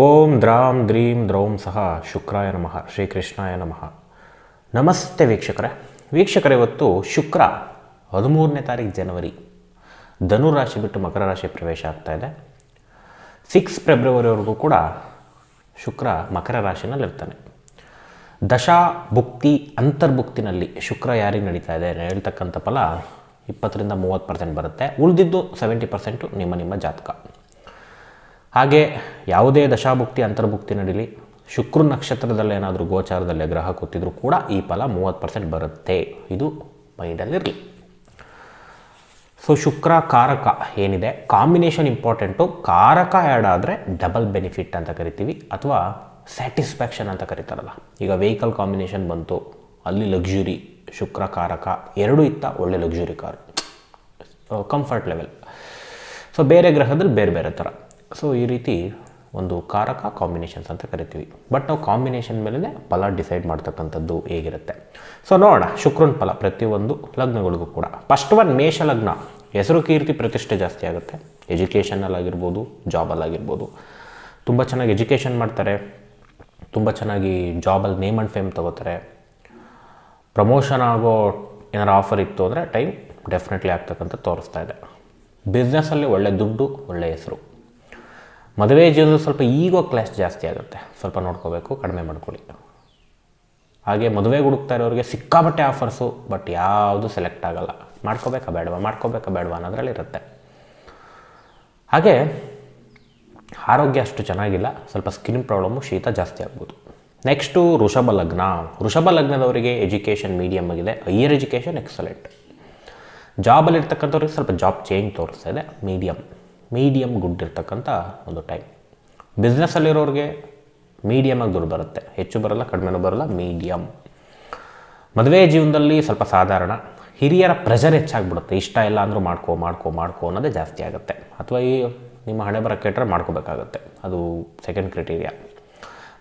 ಓಂ ದ್ರಾಂ ದ್ರೀಂ ದ್ರೌಂ ಸಹ ಶುಕ್ರಾಯ ನಮಃ ಶ್ರೀಕೃಷ್ಣಾಯ ನಮಃ. ನಮಸ್ತೆ ವೀಕ್ಷಕರೇ, ಇವತ್ತು ಶುಕ್ರ 13ನೇ ತಾರೀಕು ಜನವರಿ ಧನುರಾಶಿ ಬಿಟ್ಟು ಮಕರ ರಾಶಿ ಪ್ರವೇಶ ಆಗ್ತಾ ಇದೆ. 6 ಫೆಬ್ರವರಿವರೆಗೂ ಕೂಡ ಶುಕ್ರ ಮಕರ ರಾಶಿನಲ್ಲಿರ್ತಾನೆ. ದಶಾ ಭುಕ್ತಿ ಅಂತರ್ಭುಕ್ತಿನಲ್ಲಿ ಶುಕ್ರ ಯಾರಿಗೆ ನಡೀತಾ ಇದೆ ಹೇಳ್ತಕ್ಕಂಥ ಫಲ 20ರಿಂದ 30% ಬರುತ್ತೆ. ಉಳಿದಿದ್ದು 70% ನಿಮ್ಮ ಜಾತಕ. ಹಾಗೆ ಯಾವುದೇ ದಶಾಭುಕ್ತಿ ಅಂತರ್ಭುಕ್ತಿ ನಡೀಲಿ, ಶುಕ್ರ ನಕ್ಷತ್ರದಲ್ಲಿ ಏನಾದರೂ ಗೋಚಾರದಲ್ಲಿ ಗ್ರಹ ಕೂತಿದ್ರೂ ಕೂಡ ಈ ಫಲ 30% ಬರುತ್ತೆ. ಇದು ಮೈಂಡಲ್ಲಿರಲಿ. ಸೊ ಶುಕ್ರ ಕಾರಕ ಏನಿದೆ, ಕಾಂಬಿನೇಷನ್ ಇಂಪಾರ್ಟೆಂಟು. ಕಾರಕ ಆ್ಯಡ್ ಆದರೆ ಡಬಲ್ ಬೆನಿಫಿಟ್ ಅಂತ ಕರಿತೀವಿ, ಅಥವಾ ಸ್ಯಾಟಿಸ್ಫ್ಯಾಕ್ಷನ್ ಅಂತ ಕರೀತಾರಲ್ಲ. ಈಗ ವೆಹಿಕಲ್ ಕಾಂಬಿನೇಷನ್ ಬಂತು, ಅಲ್ಲಿ ಲಕ್ಸುರಿ, ಶುಕ್ರ ಕಾರಕ ಎರಡೂ ಇತ್ತ, ಒಳ್ಳೆ luxury car, comfort level. So ಬೇರೆ ಗ್ರಹದಲ್ಲಿ ಬೇರೆ ಬೇರೆ ಥರ. ಸೊ ಈ ರೀತಿ ಒಂದು ಕಾರಕ ಕಾಂಬಿನೇಷನ್ಸ್ ಅಂತ ಕರಿತೀವಿ. ಬಟ್ ನಾವು ಕಾಂಬಿನೇಷನ್ ಮೇಲೆ ಫಲ ಡಿಸೈಡ್ ಮಾಡ್ತಕ್ಕಂಥದ್ದು ಹೇಗಿರುತ್ತೆ. ಸೊ ನೋಡೋಣ ಶುಕ್ರನ ಫಲ ಪ್ರತಿಯೊಂದು ಲಗ್ನಗಳಿಗೂ ಕೂಡ. ಫಸ್ಟ್ ಒನ್ ಮೇಷ ಲಗ್ನ. ಹೆಸರು ಕೀರ್ತಿ ಪ್ರತಿಷ್ಠೆ ಜಾಸ್ತಿ ಆಗುತ್ತೆ. ಎಜುಕೇಷನಲ್ಲಾಗಿರ್ಬೋದು, ಜಾಬಲ್ಲಾಗಿರ್ಬೋದು. ತುಂಬ ಚೆನ್ನಾಗಿ ಎಜುಕೇಷನ್ ಮಾಡ್ತಾರೆ, ತುಂಬ ಚೆನ್ನಾಗಿ ಜಾಬಲ್ಲಿ ನೇಮ್ ಆ್ಯಂಡ್ ಫೇಮ್ ತೊಗೋತಾರೆ. ಪ್ರಮೋಷನ್ ಆಗೋ ಏನಾರು ಆಫರ್ ಇತ್ತು ಅಂದರೆ ಟೈಮ್ ಡೆಫಿನೆಟ್ಲಿ ಆಗ್ತಕ್ಕಂಥ ತೋರಿಸ್ತಾ ಇದೆ. ಬಿಸ್ನೆಸ್ಸಲ್ಲಿ ಒಳ್ಳೆ ದುಡ್ಡು, ಒಳ್ಳೆಯ ಹೆಸರು. ಮದುವೆ ಜೀವನದಲ್ಲಿ ಸ್ವಲ್ಪ ಈಗೋ ಕ್ಲಾಶ್ ಜಾಸ್ತಿ ಆಗುತ್ತೆ, ಸ್ವಲ್ಪ ನೋಡ್ಕೋಬೇಕು, ಕಡಿಮೆ ಮಾಡ್ಕೊಳ್ಳಿ. ಹಾಗೆ ಮದುವೆಗೆ ಹುಡುಕ್ತಾ ಇರೋರಿಗೆ ಸಿಕ್ಕಾಬಟ್ಟೆ ಆಫರ್ಸು, ಬಟ್ ಯಾವುದು ಸೆಲೆಕ್ಟ್ ಆಗೋಲ್ಲ. ಮಾಡ್ಕೋಬೇಕಾ ಬೇಡವಾ ಅನ್ನೋದ್ರಲ್ಲಿರುತ್ತೆ. ಹಾಗೆ ಆರೋಗ್ಯ ಅಷ್ಟು ಚೆನ್ನಾಗಿಲ್ಲ, ಸ್ವಲ್ಪ ಸ್ಕಿನ್ ಪ್ರಾಬ್ಲಮ್ಮು, ಶೀತ ಜಾಸ್ತಿ ಆಗ್ಬೋದು. ನೆಕ್ಸ್ಟು ವೃಷಭ ಲಗ್ನ. ವೃಷಭ ಲಗ್ನದವರಿಗೆ ಎಜುಕೇಷನ್ ಮೀಡಿಯಮ್ ಆಗಿದೆ, ಹೈಯರ್ ಎಜುಕೇಷನ್ ಎಕ್ಸಲೆಂಟ್. ಜಾಬಲ್ಲಿರ್ತಕ್ಕಂಥವ್ರಿಗೆ ಸ್ವಲ್ಪ ಜಾಬ್ ಚೇಂಜ್ ತೋರಿಸ್ತಾ ಇದೆ, ಮೀಡಿಯಮ್ ಗುಡ್ ಇರ್ತಕ್ಕಂಥ ಒಂದು ಟೈಮ್. ಬಿಸ್ನೆಸ್ಸಲ್ಲಿರೋರಿಗೆ ಮೀಡಿಯಮಾಗಿ ದುಡ್ಡು ಬರುತ್ತೆ, ಹೆಚ್ಚು ಬರಲ್ಲ, ಕಡಿಮೆನೂ ಬರಲ್ಲ, ಮೀಡಿಯಮ್. ಮದುವೆ ಜೀವನದಲ್ಲಿ ಸ್ವಲ್ಪ ಸಾಧಾರಣ. ಹಿರಿಯರ ಪ್ರೆಷರ್ ಹೆಚ್ಚಾಗ್ಬಿಡುತ್ತೆ, ಇಷ್ಟ ಇಲ್ಲ ಅಂದರೂ ಮಾಡ್ಕೋ ಅನ್ನೋದೇ ಜಾಸ್ತಿ ಆಗುತ್ತೆ. ಅಥವಾ ಈ ನಿಮ್ಮ ಹಣೆ ಬರ ಕೆಟ್ಟರೆ ಮಾಡ್ಕೋಬೇಕಾಗತ್ತೆ, ಅದು ಸೆಕೆಂಡ್ ಕ್ರೈಟೀರಿಯಾ.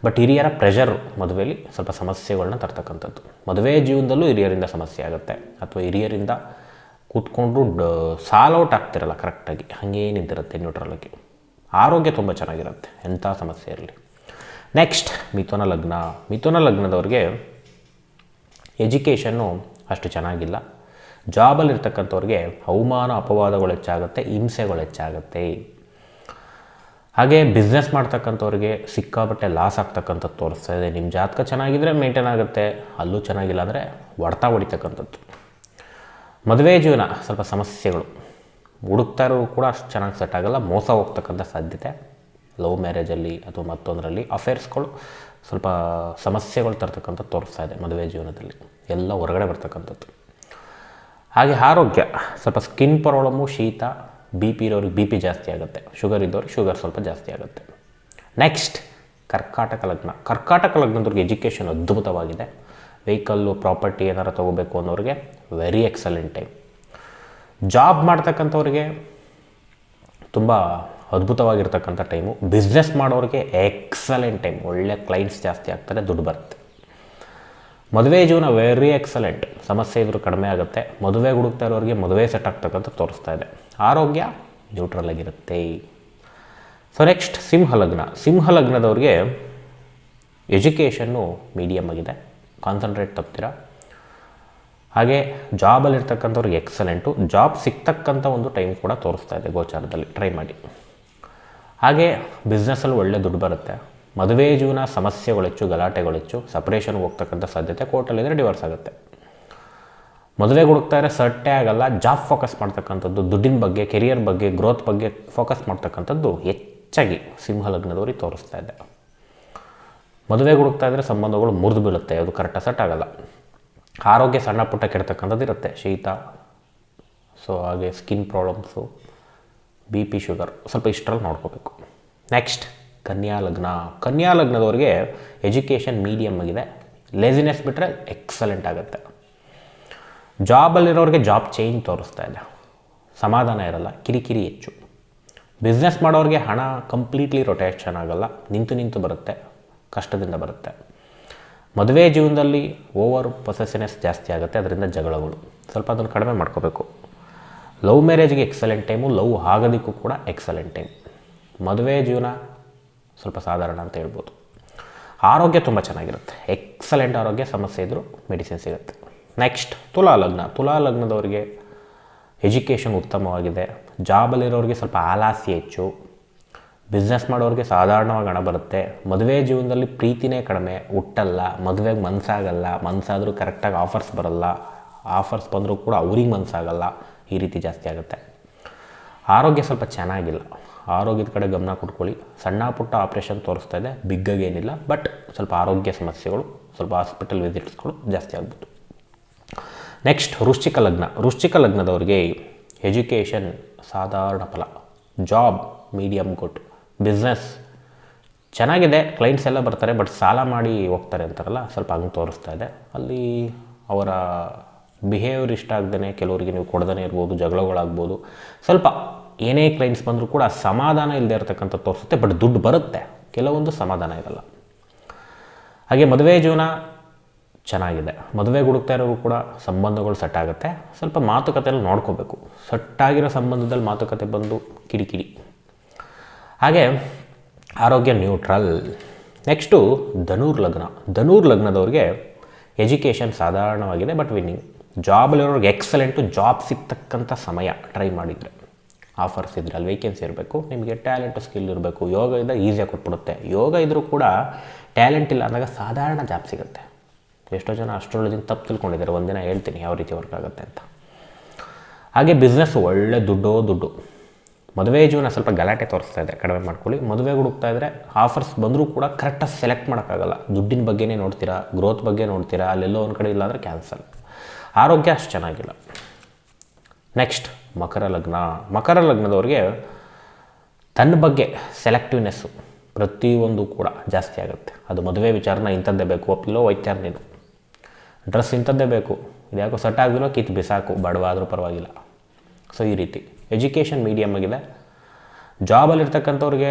ಬಟ್ ಹಿರಿಯರ ಪ್ರೆಷರ್ ಮದುವೆಯಲ್ಲಿ ಸ್ವಲ್ಪ ಸಮಸ್ಯೆಗಳನ್ನ ತರ್ತಕ್ಕಂಥದ್ದು. ಮದುವೆ ಜೀವನದಲ್ಲೂ ಹಿರಿಯರಿಂದ ಸಮಸ್ಯೆ ಆಗುತ್ತೆ, ಅಥವಾ ಹಿರಿಯರಿಂದ ಕೂತ್ಕೊಂಡು ಸಾಲೌಟ್ ಆಗ್ತಿರಲ್ಲ ಕರೆಕ್ಟಾಗಿ, ಹಾಗೇ ನಿಂತಿರುತ್ತೆ ನ್ಯೂಟ್ರಲಾಗಿ. ಆರೋಗ್ಯ ತುಂಬ ಚೆನ್ನಾಗಿರುತ್ತೆ, ಎಂಥ ಸಮಸ್ಯೆ ಇರಲಿ. ನೆಕ್ಸ್ಟ್ ಮಿಥುನ ಲಗ್ನ. ಮಿಥುನ ಲಗ್ನದವ್ರಿಗೆ ಎಜುಕೇಷನ್ನು ಅಷ್ಟು ಚೆನ್ನಾಗಿಲ್ಲ. ಜಾಬಲ್ಲಿರ್ತಕ್ಕಂಥವ್ರಿಗೆ ಅವಮಾನ ಅಪವಾದಗಳು ಹೆಚ್ಚಾಗುತ್ತೆ, ಹಿಂಸೆಗಳು ಹೆಚ್ಚಾಗುತ್ತೆ. ಹಾಗೆ ಬಿಸ್ನೆಸ್ ಮಾಡ್ತಕ್ಕಂಥವ್ರಿಗೆ ಸಿಕ್ಕಾಬಟ್ಟೆ ಲಾಸ್ ಆಗ್ತಕ್ಕಂಥದ್ದು ತೋರಿಸ್ತಾ ಇದೆ. ನಿಮ್ಮ ಜಾತಕ ಚೆನ್ನಾಗಿದ್ದರೆ ಮೇಂಟೈನ್ ಆಗುತ್ತೆ, ಅಲ್ಲೂ ಚೆನ್ನಾಗಿಲ್ಲ ಅಂದರೆ ಹೊಡಿತಕ್ಕಂಥದ್ದು. ಮದುವೆ ಜೀವನ ಸ್ವಲ್ಪ ಸಮಸ್ಯೆಗಳು. ಹುಡುಕ್ತಾ ಇರೋರು ಕೂಡ ಅಷ್ಟು ಚೆನ್ನಾಗಿ ಸೆಟ್ ಆಗೋಲ್ಲ, ಮೋಸ ಹೋಗ್ತಕ್ಕಂಥ ಸಾಧ್ಯತೆ. ಲವ್ ಮ್ಯಾರೇಜಲ್ಲಿ ಅಥವಾ ಮತ್ತೊಂದರಲ್ಲಿ ಅಫೇರ್ಸ್ಗಳು ಸ್ವಲ್ಪ ಸಮಸ್ಯೆಗಳು ತರ್ತಕ್ಕಂಥದ್ದು ತೋರಿಸ್ತಾ ಇದೆ ಮದುವೆ ಜೀವನದಲ್ಲಿ, ಎಲ್ಲ ಹೊರಗಡೆ ಬರ್ತಕ್ಕಂಥದ್ದು. ಹಾಗೆ ಆರೋಗ್ಯ ಸ್ವಲ್ಪ ಸ್ಕಿನ್ ಪ್ರಾಬ್ಲಮ್ಮು, ಶೀತ, BP ಇರೋರಿಗೆ BP ಜಾಸ್ತಿ ಆಗುತ್ತೆ, ಶುಗರ್ ಇದ್ದವ್ರಿಗೆ ಶುಗರ್ ಸ್ವಲ್ಪ ಜಾಸ್ತಿ ಆಗುತ್ತೆ. ನೆಕ್ಸ್ಟ್ ಕರ್ಕಾಟಕ ಲಗ್ನ. ಕರ್ಕಾಟಕ ಲಗ್ನದವ್ರಿಗೆ ಎಜುಕೇಷನ್ ಅದ್ಭುತವಾಗಿದೆ. ವೆಹಿಕಲ್ಲು, ಪ್ರಾಪರ್ಟಿ ಏನಾರು ತೊಗೋಬೇಕು ಅನ್ನೋರಿಗೆ ವೆರಿ ಎಕ್ಸಲೆಂಟ್ ಟೈಮ್. ಜಾಬ್ ಮಾಡ್ತಕ್ಕಂಥವ್ರಿಗೆ ತುಂಬ ಅದ್ಭುತವಾಗಿರ್ತಕ್ಕಂಥ ಟೈಮು. ಬಿಸ್ನೆಸ್ ಮಾಡೋರಿಗೆ ಎಕ್ಸಲೆಂಟ್ ಟೈಮ್, ಒಳ್ಳೆ ಕ್ಲೈಂಟ್ಸ್ ಜಾಸ್ತಿ ಆಗ್ತಾರೆ, ದುಡ್ಡು ಬರುತ್ತೆ. ಮದುವೆ ಜೀವನ ವೆರಿ ಎಕ್ಸಲೆಂಟ್, ಸಮಸ್ಯೆ ಇದ್ರೂ ಕಡಿಮೆ ಆಗುತ್ತೆ. ಮದುವೆ ಹುಡುಕ್ತಾ ಇರೋರಿಗೆ ಮದುವೆ ಸೆಟ್ ಆಗ್ತಕ್ಕಂಥ ತೋರಿಸ್ತಾ ಇದೆ. ಆರೋಗ್ಯ ನ್ಯೂಟ್ರಲ್ ಆಗಿರುತ್ತೆ. ಸೊ ನೆಕ್ಸ್ಟ್ ಸಿಂಹ ಲಗ್ನದವ್ರಿಗೆ ಎಜುಕೇಷನ್ನು ಮೀಡಿಯಮ್ ಆಗಿದೆ, ಕಾನ್ಸಂಟ್ರೇಟ್ ತಪ್ತೀರ. ಹಾಗೆ ಜಾಬಲ್ಲಿರ್ತಕ್ಕಂಥವ್ರಿಗೆ ಎಕ್ಸಲೆಂಟು, ಜಾಬ್ ಸಿಗ್ತಕ್ಕಂಥ ಒಂದು ಟೈಮ್ ಕೂಡ ತೋರಿಸ್ತಾ ಇದೆ ಗೋಚಾರದಲ್ಲಿ, ಟ್ರೈ ಮಾಡಿ. ಹಾಗೆ ಬಿಸ್ನೆಸ್ಸಲ್ಲಿ ಒಳ್ಳೆ ದುಡ್ಡು ಬರುತ್ತೆ. ಮದುವೆ ಜೀವನ ಸಮಸ್ಯೆಗಳು ಹೆಚ್ಚು, ಗಲಾಟೆಗಳು ಹೆಚ್ಚು, ಸಪ್ರೇಷನ್ಗೆ ಹೋಗ್ತಕ್ಕಂಥ ಸಾಧ್ಯತೆ, ಕೋರ್ಟಲ್ಲಿದ್ದರೆ ಡಿವೋರ್ಸ್ ಆಗುತ್ತೆ. ಮದುವೆಗೆ ಹುಡುಕ್ತಾ ಇದ್ರೆ ಸಟ್ಟೆ ಆಗಲ್ಲ, ಜಾಬ್ ಫೋಕಸ್ ಮಾಡ್ತಕ್ಕಂಥದ್ದು, ದುಡ್ಡಿನ ಬಗ್ಗೆ, ಕೆರಿಯರ್ ಬಗ್ಗೆ, ಗ್ರೋತ್ ಬಗ್ಗೆ ಫೋಕಸ್ ಮಾಡ್ತಕ್ಕಂಥದ್ದು ಹೆಚ್ಚಾಗಿ ಸಿಂಹ ಲಗ್ನದವ್ರಿಗೆ ತೋರಿಸ್ತಾ ಇದೆ. ಮದುವೆಗೆ ಹುಡುಕ್ತಾ ಇದ್ದರೆ ಸಂಬಂಧಗಳು ಮುರಿದು ಬೀಳುತ್ತೆ, ಅದು ಕರೆಕ್ಟಾಗಿ ಸೆಟ್ ಆಗಲ್ಲ. ಆರೋಗ್ಯ ಸಣ್ಣ ಪುಟ್ಟ ಕೆಡ್ತಕ್ಕಂಥದ್ದು ಇರುತ್ತೆ, ಶೀತ, ಸೊ ಹಾಗೆ ಸ್ಕಿನ್ ಪ್ರಾಬ್ಲಮ್ಸು, BP, ಶುಗರ್ ಸ್ವಲ್ಪ ಇಷ್ಟರಲ್ಲಿ ನೋಡ್ಕೋಬೇಕು. ನೆಕ್ಸ್ಟ್ ಕನ್ಯಾ ಲಗ್ನದವ್ರಿಗೆ ಎಜುಕೇಷನ್ ಮೀಡಿಯಮ್ ಆಗಿದೆ, ಲೇಸಿನೆಸ್ ಬಿಟ್ಟರೆ ಎಕ್ಸಲೆಂಟ್ ಆಗುತ್ತೆ. ಜಾಬಲ್ಲಿರೋರಿಗೆ ಜಾಬ್ ಚೇಂಜ್ ತೋರಿಸ್ತಾ ಇದೆ, ಸಮಾಧಾನ ಇರಲ್ಲ, ಕಿರಿಕಿರಿ ಹೆಚ್ಚು. ಬಿಸ್ನೆಸ್ ಮಾಡೋರಿಗೆ ಹಣ ಕಂಪ್ಲೀಟ್ಲಿ ರೊಟೇಷನ್ ಆಗೋಲ್ಲ, ನಿಂತು ಬರುತ್ತೆ, ಕಷ್ಟದಿಂದ ಬರುತ್ತೆ. ಮದುವೆ ಜೀವನದಲ್ಲಿ ಓವರ್ ಪೊಸೆಸಿವ್ನೆಸ್ ಜಾಸ್ತಿ ಆಗುತ್ತೆ, ಅದರಿಂದ ಜಗಳಗಳು, ಸ್ವಲ್ಪ ಅದನ್ನು ಕಡಿಮೆ ಮಾಡ್ಕೋಬೇಕು. ಲವ್ ಮ್ಯಾರೇಜ್ಗೆ ಎಕ್ಸಲೆಂಟ್ ಟೈಮು, ಲವ್ ಆಗೋದಕ್ಕೂ ಕೂಡ ಎಕ್ಸಲೆಂಟ್ ಟೈಮ್. ಮದುವೆ ಜೀವನ ಸ್ವಲ್ಪ ಸಾಧಾರಣ ಅಂತ ಹೇಳ್ಬೋದು. ಆರೋಗ್ಯ ತುಂಬ ಚೆನ್ನಾಗಿರುತ್ತೆ, ಎಕ್ಸಲೆಂಟ್ ಆರೋಗ್ಯ. ಸಮಸ್ಯೆ ಇದ್ದರೂ ಮೆಡಿಸಿನ್ ಸಿಗುತ್ತೆ. ನೆಕ್ಸ್ಟ್ ತುಲಾ ಲಗ್ನ. ತುಲಾ ಲಗ್ನದವರಿಗೆ ಎಜುಕೇಷನ್ ಉತ್ತಮವಾಗಿದೆ. ಜಾಬಲ್ಲಿರೋರಿಗೆ ಸ್ವಲ್ಪ ಆಲಸ್ಯ ಹೆಚ್ಚು. ಬಿಸ್ನೆಸ್ ಮಾಡೋರಿಗೆ ಸಾಧಾರಣವಾಗಿ ಹಣ ಬರುತ್ತೆ. ಮದುವೆ ಜೀವನದಲ್ಲಿ ಪ್ರೀತಿನೇ ಕಡಿಮೆ, ಹುಟ್ಟಲ್ಲ, ಮದುವೆಗೆ ಮನಸ್ಸಾಗಲ್ಲ, ಮನಸ್ಸಾದರೂ ಕರೆಕ್ಟಾಗಿ ಆಫರ್ಸ್ ಬರಲ್ಲ, ಆಫರ್ಸ್ ಬಂದರೂ ಕೂಡ ಅವ್ರಿಗೆ ಮನಸ್ಸಾಗಲ್ಲ, ಈ ರೀತಿ ಜಾಸ್ತಿ ಆಗುತ್ತೆ. ಆರೋಗ್ಯ ಸ್ವಲ್ಪ ಚೆನ್ನಾಗಿಲ್ಲ, ಆರೋಗ್ಯದ ಕಡೆ ಗಮನ ಕೊಟ್ಕೊಳ್ಳಿ. ಸಣ್ಣ ಪುಟ್ಟ ಆಪ್ರೇಷನ್ ತೋರಿಸ್ತಾ ಇದೆ, ಬಿಗ್ಗಾಗೇನಿಲ್ಲ, ಬಟ್ ಸ್ವಲ್ಪ ಆರೋಗ್ಯ ಸಮಸ್ಯೆಗಳು, ಸ್ವಲ್ಪ ಹಾಸ್ಪಿಟಲ್ ವಿಸಿಟ್ಸ್ಗಳು ಜಾಸ್ತಿ ಆಗ್ಬೋದು. ನೆಕ್ಸ್ಟ್ ವೃಶ್ಚಿಕ ಲಗ್ನ. ವೃಶ್ಚಿಕ ಲಗ್ನದವ್ರಿಗೆ ಎಜುಕೇಷನ್ ಸಾಧಾರಣ ಫಲ, ಜಾಬ್ ಮೀಡಿಯಮ್ ಗುಡ್, ಬಿಸ್ನೆಸ್ ಚೆನ್ನಾಗಿದೆ, ಕ್ಲೈಂಟ್ಸ್ ಎಲ್ಲ ಬರ್ತಾರೆ, ಬಟ್ ಸಾಲ ಮಾಡಿ ಹೋಗ್ತಾರೆ ಅಂತಾರಲ್ಲ, ಸ್ವಲ್ಪ ಹಂಗೆ ತೋರಿಸ್ತಾ ಇದೆ. ಅಲ್ಲಿ ಅವರ ಬಿಹೇವಿಯರ್ ಇಷ್ಟ ಆಗದೇ ಕೆಲವರಿಗೆ ನೀವು ಕೊಡದೇ ಇರ್ಬೋದು, ಜಗಳಗಳಾಗ್ಬೋದು. ಸ್ವಲ್ಪ ಏನೇ ಕ್ಲೈಂಟ್ಸ್ ಬಂದರೂ ಕೂಡ ಸಮಾಧಾನ ಇಲ್ಲದೆ ಇರತಕ್ಕಂಥ ತೋರಿಸುತ್ತೆ, ಬಟ್ ದುಡ್ಡು ಬರುತ್ತೆ, ಕೆಲವೊಂದು ಸಮಾಧಾನ ಇರಲ್ಲ. ಹಾಗೆ ಮದುವೆ ಜೀವನ ಚೆನ್ನಾಗಿದೆ. ಮದುವೆಗೆ ಹುಡುಕ್ತಾ ಇರೋರು ಕೂಡ ಸಂಬಂಧಗಳು ಸೆಟ್ ಆಗುತ್ತೆ. ಸ್ವಲ್ಪ ಮಾತುಕತೆಯಲ್ಲಿ ನೋಡ್ಕೋಬೇಕು, ಸೆಟ್ಟಾಗಿರೋ ಸಂಬಂಧದಲ್ಲಿ ಮಾತುಕತೆ ಬಂದು ಕಿಡಿಕಿಡಿ. ಹಾಗೆ ಆರೋಗ್ಯ ನ್ಯೂಟ್ರಲ್. ನೆಕ್ಸ್ಟು ಧನುರ್ ಲಗ್ನ. ಧನುರ್ ಲಗ್ನದವ್ರಿಗೆ ಎಜುಕೇಷನ್ ಸಾಧಾರಣವಾಗಿದೆ, ಬಟ್ ವಿನ್ನಿಂಗ್. ಜಾಬಲ್ಲಿರೋರಿಗೆ ಎಕ್ಸಲೆಂಟು, ಜಾಬ್ ಸಿಗ್ತಕ್ಕಂಥ ಸಮಯ ಟ್ರೈ ಮಾಡಿದರೆ, ಆಫರ್ಸ್ ಇದ್ದರೆ ಅಲ್ಲಿ ವೇಕೆನ್ಸಿ ಇರಬೇಕು, ನಿಮಗೆ ಟ್ಯಾಲೆಂಟು ಸ್ಕಿಲ್ ಇರಬೇಕು. ಯೋಗ ಇದ್ದಾಗ ಈಸಿಯಾಗಿ ಕೊಟ್ಬಿಡುತ್ತೆ. ಯೋಗ ಇದ್ದರೂ ಕೂಡ ಟ್ಯಾಲೆಂಟ್ ಇಲ್ಲ ಅಂದಾಗ ಸಾಧಾರಣ ಜಾಬ್ ಸಿಗುತ್ತೆ. ಎಷ್ಟೋ ಜನ ಅಸ್ಟ್ರಾಲಜಿನ ತಪ್ಪು ತಿಳ್ಕೊಂಡಿದ್ದಾರೆ, ಒಂದಿನ ಹೇಳ್ತೀನಿ ಯಾವ ರೀತಿ ವರ್ಕ್ ಆಗುತ್ತೆ ಅಂತ. ಹಾಗೆ ಬಿಸ್ನೆಸ್ ಒಳ್ಳೆ ದುಡ್ಡು. ಮದುವೆ ಜೀವನ ಸ್ವಲ್ಪ ಗಲಾಟೆ ತೋರಿಸ್ತಾ ಇದೆ, ಕಡಿಮೆ ಮಾಡ್ಕೊಳ್ಳಿ. ಮದುವೆಗೆ ಹುಡುಕ್ತಾ ಇದ್ದರೆ ಆಫರ್ಸ್ ಬಂದರೂ ಕೂಡ ಕರೆಕ್ಟಾಗಿ ಸೆಲೆಕ್ಟ್ ಮಾಡೋಕ್ಕಾಗಲ್ಲ. ದುಡ್ಡಿನ ಬಗ್ಗೆನೇ ನೋಡ್ತೀರಾ, ಗ್ರೋತ್ ಬಗ್ಗೆ ನೋಡ್ತೀರಾ, ಅಲ್ಲೆಲ್ಲೋ ಒಂದು ಕಡೆ ಇಲ್ಲಾಂದರೆ ಕ್ಯಾನ್ಸಲ್. ಆರೋಗ್ಯ ಅಷ್ಟು ಚೆನ್ನಾಗಿಲ್ಲ. ನೆಕ್ಸ್ಟ್ ಮಕರ ಲಗ್ನ. ಮಕರ ಲಗ್ನದವ್ರಿಗೆ ತನ್ನ ಬಗ್ಗೆ ಸೆಲೆಕ್ಟಿವ್ನೆಸ್ಸು ಪ್ರತಿಯೊಂದು ಕೂಡ ಜಾಸ್ತಿ ಆಗುತ್ತೆ. ಅದು ಮದುವೆ ವಿಚಾರನ ಇಂಥದ್ದೇ ಬೇಕು, ಒಪ್ಪಿಲ್ಲೋ ಹೋಯ್ತಾರ ನೀನು, ಡ್ರೆಸ್ ಇಂಥದ್ದೇ ಬೇಕು, ಇದ್ಯಾಕೋ ಸೆಟ್ ಆಗಿರೋ ಕಿತ್ತು ಬಿಸಾಕು, ಬಡವಾದರೂ ಪರವಾಗಿಲ್ಲ. ಸೊ ಈ ರೀತಿ ಎಜುಕೇಷನ್ ಮೀಡಿಯಮ್ ಆಗಿದೆ. ಜಾಬಲ್ಲಿರ್ತಕ್ಕಂಥವ್ರಿಗೆ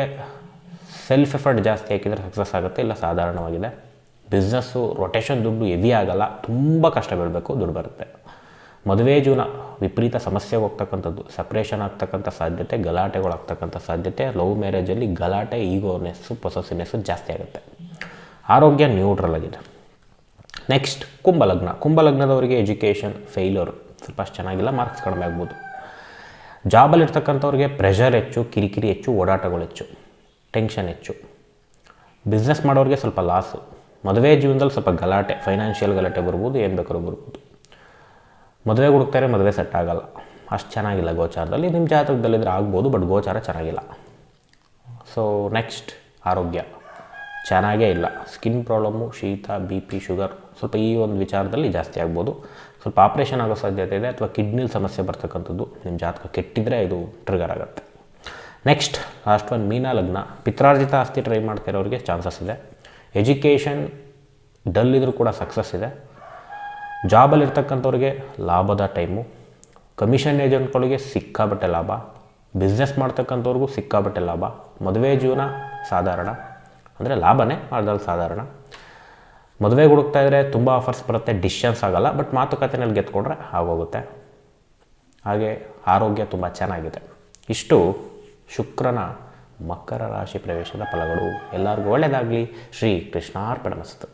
ಸೆಲ್ಫ್ ಎಫರ್ಟ್ ಜಾಸ್ತಿ ಹಾಕಿದರೆ ಸಕ್ಸಸ್ ಆಗುತ್ತೆ, ಇಲ್ಲ ಸಾಧಾರಣವಾಗಿದೆ. ಬಿಸ್ನೆಸ್ಸು ರೊಟೇಷನ್ ದುಡ್ಡು ಹೆವಿ ಆಗಲ್ಲ, ತುಂಬ ಕಷ್ಟ ಬೀಳಬೇಕು, ದುಡ್ಡು ಬರುತ್ತೆ. ಮದುವೆ ಜೀವನ ವಿಪರೀತ ಸಮಸ್ಯೆಗೆ ಹೋಗ್ತಕ್ಕಂಥದ್ದು, ಸಪ್ರೇಷನ್ ಆಗ್ತಕ್ಕಂಥ ಸಾಧ್ಯತೆ, ಗಲಾಟೆಗಳಾಗ್ತಕ್ಕಂಥ ಸಾಧ್ಯತೆ. ಲವ್ ಮ್ಯಾರೇಜಲ್ಲಿ ಗಲಾಟೆ, ಈಗೋನೆಸ್ಸು, ಪೊಸೆಸಿವ್ನೆಸ್ಸು ಜಾಸ್ತಿ ಆಗುತ್ತೆ. ಆರೋಗ್ಯ ನ್ಯೂಟ್ರಲ್ ಆಗಿದೆ. ನೆಕ್ಸ್ಟ್ ಕುಂಭಲಗ್ನ. ಕುಂಭಲಗ್ನದವರಿಗೆ ಎಜುಕೇಷನ್ ಫೇಲ್ಯೂರ್, ಸ್ವಲ್ಪ ಅಷ್ಟು ಚೆನ್ನಾಗಿಲ್ಲ, ಮಾರ್ಕ್ಸ್ ಕಡಿಮೆ ಆಗ್ಬೋದು. ಜಾಬಲ್ಲಿರ್ತಕ್ಕಂಥವ್ರಿಗೆ ಪ್ರೆಷರ್ ಹೆಚ್ಚು, ಕಿರಿಕಿರಿ ಹೆಚ್ಚು, ಓಡಾಟಗಳು ಹೆಚ್ಚು, ಟೆನ್ಷನ್ ಹೆಚ್ಚು. ಬಿಸ್ನೆಸ್ ಮಾಡೋರಿಗೆ ಸ್ವಲ್ಪ ಲಾಸು. ಮದುವೆ ಜೀವನದಲ್ಲಿ ಸ್ವಲ್ಪ ಗಲಾಟೆ, ಫೈನಾನ್ಷಿಯಲ್ ಗಲಾಟೆ ಬರ್ಬೋದು, ಏನು ಬೇಕಾದ್ರೂ ಬರ್ಬೋದು. ಮದುವೆಗೆ ಹುಡುಕ್ತಾರೆ, ಮದುವೆ ಸೆಟ್ ಆಗಲ್ಲ, ಅಷ್ಟು ಚೆನ್ನಾಗಿಲ್ಲ ಗೋಚಾರದಲ್ಲಿ. ನಿಮ್ಮ ಜಾತಕದಲ್ಲಿದ್ದರೆ ಆಗ್ಬೋದು, ಬಟ್ ಗೋಚಾರ ಚೆನ್ನಾಗಿಲ್ಲ. ಸೊ ನೆಕ್ಸ್ಟ್ ಆರೋಗ್ಯ ಚೆನ್ನಾಗೇ ಇಲ್ಲ. ಸ್ಕಿನ್ ಪ್ರಾಬ್ಲಮ್ಮು, ಶೀತ, BP, ಶುಗರ್, ಸ್ವಲ್ಪ ಈ ಒಂದು ವಿಚಾರದಲ್ಲಿ ಜಾಸ್ತಿ ಆಗ್ಬೋದು. ಸ್ವಲ್ಪ ಆಪ್ರೇಷನ್ ಆಗೋ ಸಾಧ್ಯತೆ ಇದೆ, ಅಥವಾ ಕಿಡ್ನಿಲಿ ಸಮಸ್ಯೆ ಬರ್ತಕ್ಕಂಥದ್ದು. ನಿಮ್ಮ ಜಾತಕ ಕೆಟ್ಟಿದ್ರೆ ಇದು ಟ್ರಿಗರ್ ಆಗುತ್ತೆ. ನೆಕ್ಸ್ಟ್ ಲಾಸ್ಟ್ ಒನ್ ಮೀನ ಲಗ್ನ. ಪಿತ್ರಾರ್ಜಿತ ಆಸ್ತಿ ಟ್ರೈ ಮಾಡ್ತಿರೋರಿಗೆ ಚಾನ್ಸಸ್ ಇದೆ. ಎಜುಕೇಷನ್ ಡಲ್ ಇದ್ರೂ ಕೂಡ ಸಕ್ಸಸ್ ಇದೆ. ಜಾಬಲ್ಲಿರ್ತಕ್ಕಂಥವ್ರಿಗೆ ಲಾಭದ ಟೈಮು. ಕಮಿಷನ್ ಏಜೆಂಟ್ಗಳಿಗೆ ಸಿಕ್ಕಾಬಟ್ಟೆ ಲಾಭ. ಬಿಸ್ನೆಸ್ ಮಾಡ್ತಕ್ಕಂಥವ್ರಿಗೂ ಸಿಕ್ಕಾಬಟ್ಟೆ ಲಾಭ. ಮದುವೆ ಜೀವನ ಸಾಧಾರಣ, ಅಂದರೆ ಲಾಭನೇ, ಅದ್ರಲ್ಲಿ ಸಾಧಾರಣ. ಮದುವೆಗೆ ಹುಡುಕ್ತಾ ಇದ್ದರೆ ತುಂಬ ಆಫರ್ಸ್ ಬರುತ್ತೆ, ಡಿಸಿಷನ್ಸ್ ಆಗೋಲ್ಲ, ಬಟ್ ಮಾತುಕತೆನಲ್ಲಿ ಗೆದ್ಕೊಂಡ್ರೆ ಆಗೋಗುತ್ತೆ. ಹಾಗೆ ಆರೋಗ್ಯ ತುಂಬ ಚೆನ್ನಾಗಿದೆ. ಇಷ್ಟು ಶುಕ್ರನ ಮಕರ ರಾಶಿ ಪ್ರವೇಶದ ಫಲಗಳು. ಎಲ್ಲರಿಗೂ ಒಳ್ಳೆಯದಾಗಲಿ. ಶ್ರೀ ಕೃಷ್ಣಾರ್ಪಣಮಸ್ತು.